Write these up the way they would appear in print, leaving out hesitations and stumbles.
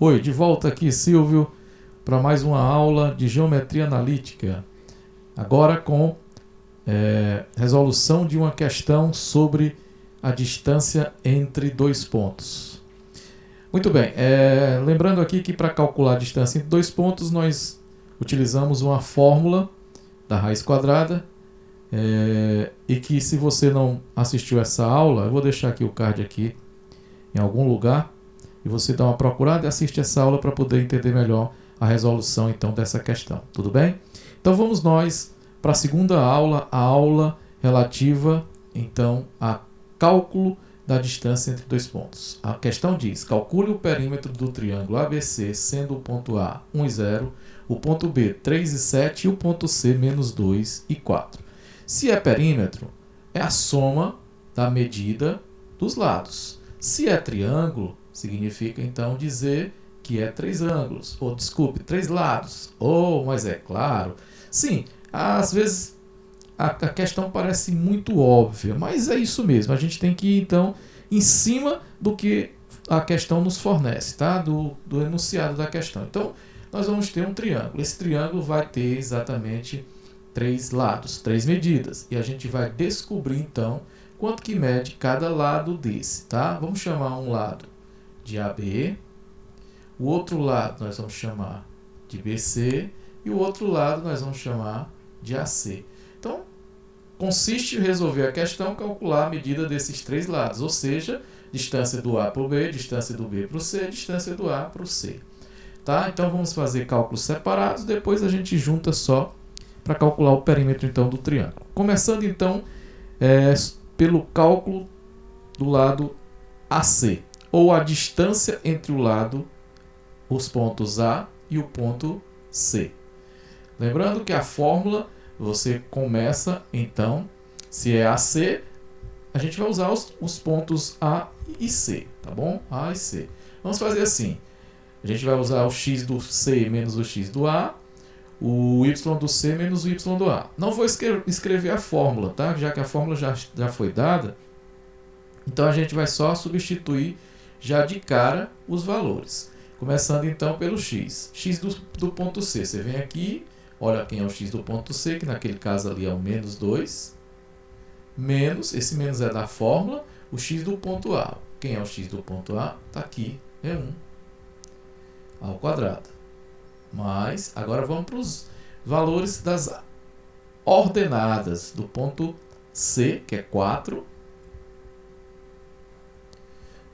Oi, de volta aqui, Silvio, para mais uma aula de geometria analítica. Agora com resolução de uma questão sobre a distância entre dois pontos. Muito bem, lembrando aqui que para calcular a distância entre dois pontos, nós utilizamos uma fórmula da raiz quadrada, e que, se você não assistiu essa aula, eu vou deixar aqui o card aqui em algum lugar, e você dá uma procurada e assiste essa aula para poder entender melhor a resolução então dessa questão, tudo bem? Então vamos nós para a segunda aula, a aula relativa então a cálculo da distância entre dois pontos. A questão diz: calcule o perímetro do triângulo ABC, sendo o ponto A 1 e 0, o ponto B 3 e 7 e o ponto C menos 2 e 4. Se é perímetro, é a soma da medida dos lados. Se é triângulo, significa então dizer que é três ângulos, ou desculpe, três lados. Mas é claro. Sim, às vezes a questão parece muito óbvia, mas é isso mesmo. A gente tem que ir então em cima do que a questão nos fornece, tá? Do enunciado da questão. Então, nós vamos ter um triângulo. Esse triângulo vai ter exatamente três lados, três medidas. E a gente vai descobrir então quanto que mede cada lado desse, tá? Vamos chamar um lado de AB, o outro lado nós vamos chamar de BC e o outro lado nós vamos chamar de AC. Então, consiste em resolver a questão, calcular a medida desses três lados, ou seja, distância do A para o B, distância do B para o C, distância do A para o C. Tá? Então, vamos fazer cálculos separados, depois a gente junta só para calcular o perímetro então do triângulo. Começando então pelo cálculo do lado AC, ou a distância entre o lado, os pontos A e o ponto C. Lembrando que a fórmula, você começa então, se é AC, a gente vai usar os pontos A e C, tá bom? A e C. Vamos fazer assim, a gente vai usar o x do C menos o x do A, o y do C menos o y do A. Não vou escrever a fórmula, tá? Já que a fórmula já foi dada, então a gente vai só substituir já de cara os valores. Começando então pelo x. X do ponto C. Você vem aqui, olha quem é o x do ponto C, que naquele caso ali é o menos 2. Menos, esse menos é da fórmula, o x do ponto A. Quem é o x do ponto A? Está aqui, é 1 ao quadrado. Mas, agora vamos para os valores das ordenadas do ponto C, que é 4,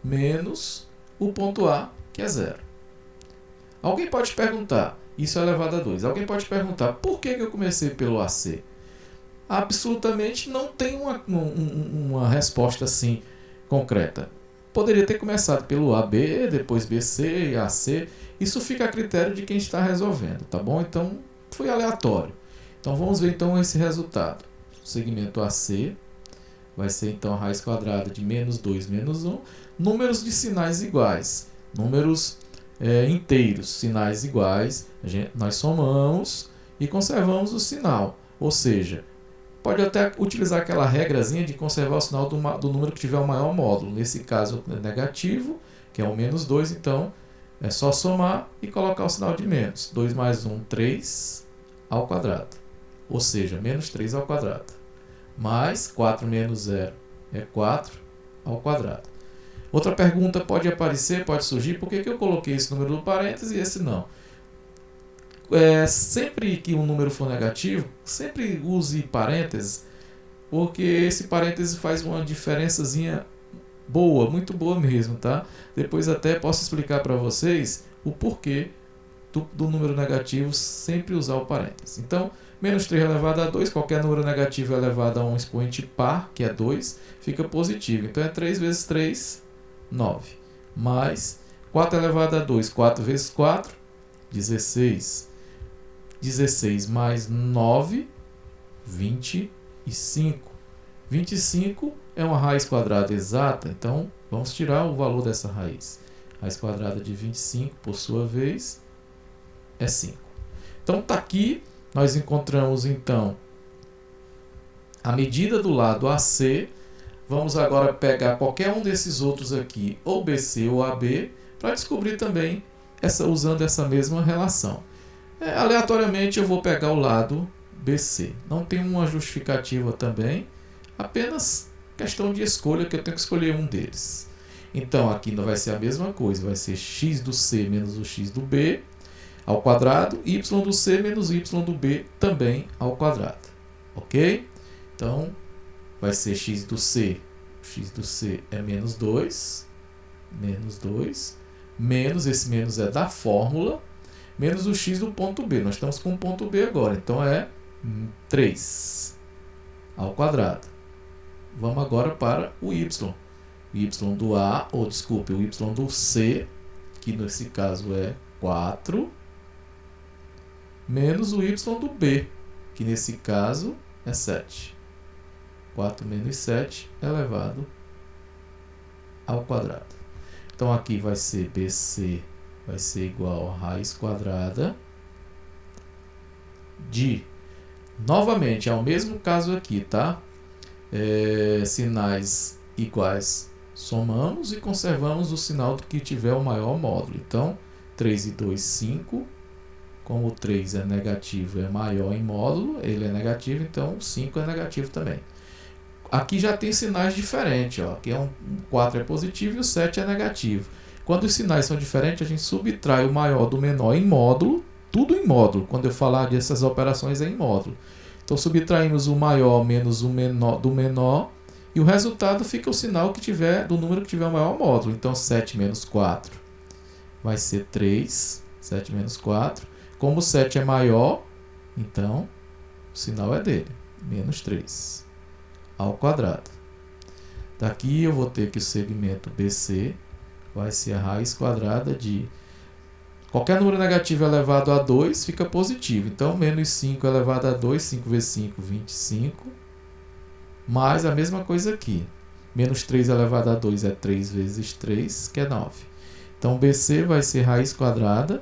menos o ponto A, que é 0. Alguém pode perguntar, isso é elevado a 2, alguém pode perguntar, por que eu comecei pelo AC? Absolutamente não tem uma resposta assim concreta. Poderia ter começado pelo AB, depois BC e AC. Isso fica a critério de quem está resolvendo, tá bom? Então, foi aleatório. Então, vamos ver então esse resultado. O segmento AC vai ser então a raiz quadrada de menos 2 menos 1. Números de sinais iguais. Números inteiros, sinais iguais. Nós somamos e conservamos o sinal. Ou seja, pode até utilizar aquela regrazinha de conservar o sinal do número que tiver o maior módulo. Nesse caso, é negativo, que é o menos 2, então é só somar e colocar o sinal de menos. 2 mais 1, 3 ao quadrado. Ou seja, menos 3 ao quadrado. Mais 4 menos 0 é 4 ao quadrado. Outra pergunta pode aparecer, pode surgir, por que eu coloquei esse número no parênteses e esse não? Sempre que um número for negativo, sempre use parênteses, porque esse parênteses faz uma diferençazinha boa, muito boa mesmo, tá? Depois até posso explicar para vocês o porquê do número negativo sempre usar o parênteses. Então, menos 3 elevado a 2, qualquer número negativo elevado a um expoente par, que é 2, fica positivo. Então, é 3 vezes 3, 9. Mais 4 elevado a 2, 4 vezes 4, 16. 16 mais 9, 25. 25 é uma raiz quadrada exata, então vamos tirar o valor dessa raiz. Raiz quadrada de 25, por sua vez, é 5. Então, está aqui, nós encontramos então a medida do lado AC. Vamos agora pegar qualquer um desses outros aqui, ou BC ou AB, para descobrir também usando essa mesma relação. Aleatoriamente eu vou pegar o lado BC. Não tem uma justificativa também, apenas questão de escolha, que eu tenho que escolher um deles. Então aqui não vai ser a mesma coisa, vai ser x do C menos o x do B ao quadrado, y do C menos y do B também ao quadrado. Ok? Então vai ser x do C é menos 2, menos, esse menos é da fórmula, menos o x do ponto B. Nós estamos com o ponto B agora, então é 3 ao quadrado. Vamos agora para o y. O y do A, ou desculpe, o y do C, que nesse caso é 4, menos o y do B, que nesse caso é 7. 4 menos 7 elevado ao quadrado. Então aqui vai ser BC, vai ser igual a raiz quadrada de, novamente, é o mesmo caso aqui, tá? Sinais iguais somamos e conservamos o sinal do que tiver o maior módulo. Então, 3 e 2, 5. Como o 3 é negativo, é maior em módulo, ele é negativo, então o 5 é negativo também. Aqui já tem sinais diferentes, ó. Aqui o 4 é positivo e o 7 é negativo. Quando os sinais são diferentes, a gente subtrai o maior do menor em módulo, tudo em módulo. Quando eu falar dessas operações é em módulo. Então subtraímos o maior menos o menor do menor, e o resultado fica o sinal que tiver do número que tiver o maior módulo. Então 7 menos 4 vai ser 3, 7 menos 4. Como o 7 é maior, então o sinal é dele, menos 3 ao quadrado. Daqui eu vou ter que o segmento BC vai ser a raiz quadrada de qualquer número negativo elevado a 2 fica positivo. Então, menos 5 elevado a 2, 5 vezes 5, 25. Mais a mesma coisa aqui. Menos 3 elevado a 2 é 3 vezes 3, que é 9. Então, BC vai ser raiz quadrada.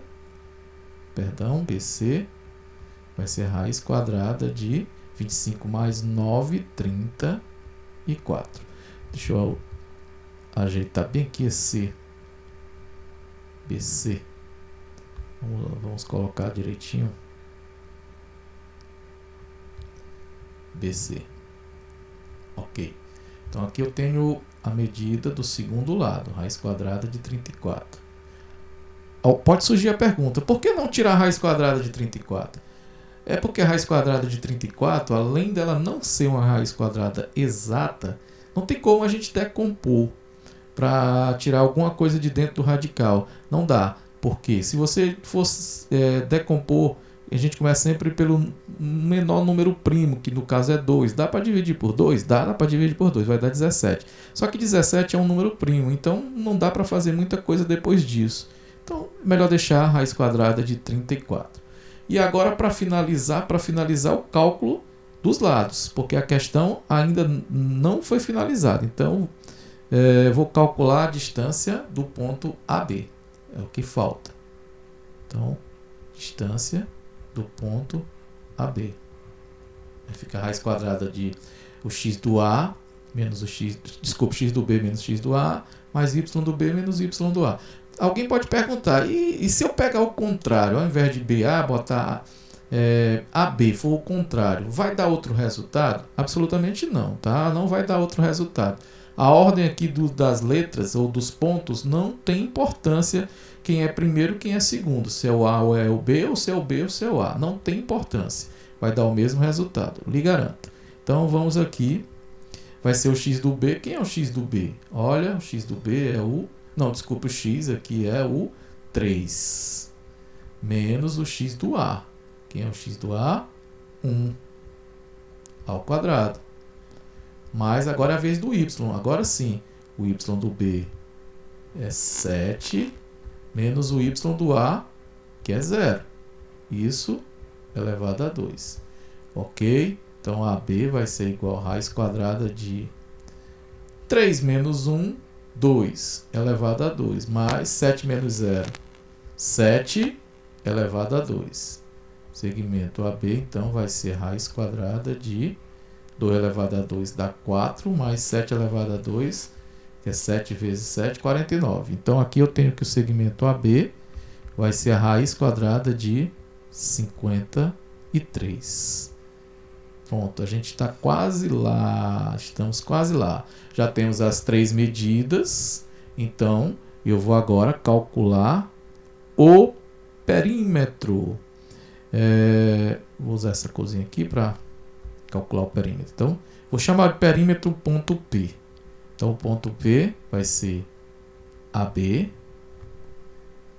BC vai ser raiz quadrada de 25 mais 9, 34. Deixa eu ajeitar bem aqui esse BC. Vamos colocar direitinho. BC. Ok. Então aqui eu tenho a medida do segundo lado, raiz quadrada de 34. Pode surgir a pergunta, por que não tirar a raiz quadrada de 34? É porque a raiz quadrada de 34, além dela não ser uma raiz quadrada exata, não tem como a gente decompor para tirar alguma coisa de dentro do radical. Não dá. Porque se você fosse decompor, a gente começa sempre pelo menor número primo, que no caso é 2. Dá para dividir por 2? Dá para dividir por 2, vai dar 17. Só que 17 é um número primo, então não dá para fazer muita coisa depois disso. Então, é melhor deixar a raiz quadrada de 34. E agora, para finalizar o cálculo dos lados, porque a questão ainda não foi finalizada. Então, vou calcular a distância do ponto AB. É o que falta. Então, distância do ponto AB. Fica a raiz quadrada de o x do A menos o x... Desculpe, x do B menos x do A, mais y do B menos y do A. Alguém pode perguntar, e se eu pegar o contrário, ao invés de BA, botar AB, for o contrário, vai dar outro resultado? Absolutamente não, tá? Não vai dar outro resultado. A ordem aqui das letras ou dos pontos não tem importância quem é primeiro e quem é segundo. Se é o A ou é o B, ou se é o B ou se é o A. Não tem importância. Vai dar o mesmo resultado, lhe garanto. Então vamos aqui. Vai ser o x do B. Quem é o x do B? Olha, o x do B é o... Não, desculpa, o x aqui é o 3. Menos o x do A. Quem é o x do A? 1 ao quadrado. Mas agora é a vez do y. Agora sim, o y do B é 7, menos o y do A, que é 0. Isso elevado a 2. Ok? Então, AB vai ser igual a raiz quadrada de 3 menos 1, 2 elevado a 2. Mais 7 menos 0, 7 elevado a 2. Segmento AB, então, vai ser raiz quadrada de 2 elevado a 2 dá 4, mais 7 elevado a 2, que é 7 vezes 7, 49. Então, aqui eu tenho que o segmento AB vai ser a raiz quadrada de 53. Pronto, a gente está quase lá, estamos quase lá. Já temos as 3 medidas, então eu vou agora calcular o perímetro. Vou usar essa coisinha aqui para calcular o perímetro. Então, vou chamar de perímetro ponto P. Então, o ponto P vai ser AB.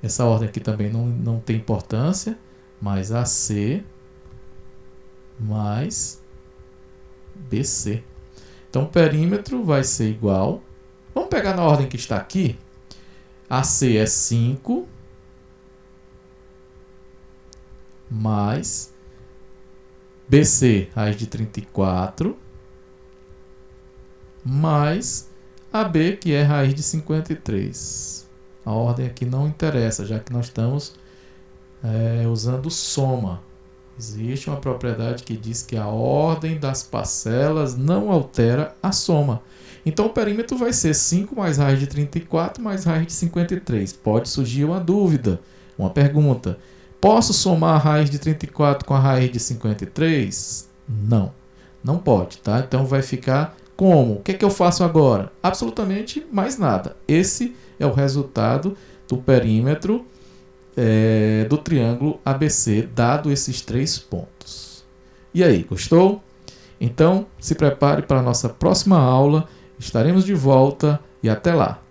Essa ordem aqui também não tem importância, mas AC mais BC. Então, o perímetro vai ser igual. Vamos pegar na ordem que está aqui. AC é 5 mais BC, raiz de 34, mais AB, que é raiz de 53. A ordem aqui não interessa, já que nós estamos usando soma. Existe uma propriedade que diz que a ordem das parcelas não altera a soma. Então, o perímetro vai ser 5 mais raiz de 34 mais raiz de 53. Pode surgir uma dúvida, uma pergunta. Posso somar a raiz de 34 com a raiz de 53? Não, não pode, tá? Então, vai ficar como? O que é que eu faço agora? Absolutamente mais nada. Esse é o resultado do perímetro do triângulo ABC, dado esses 3 pontos. E aí, gostou? Então, se prepare para a nossa próxima aula. Estaremos de volta e até lá!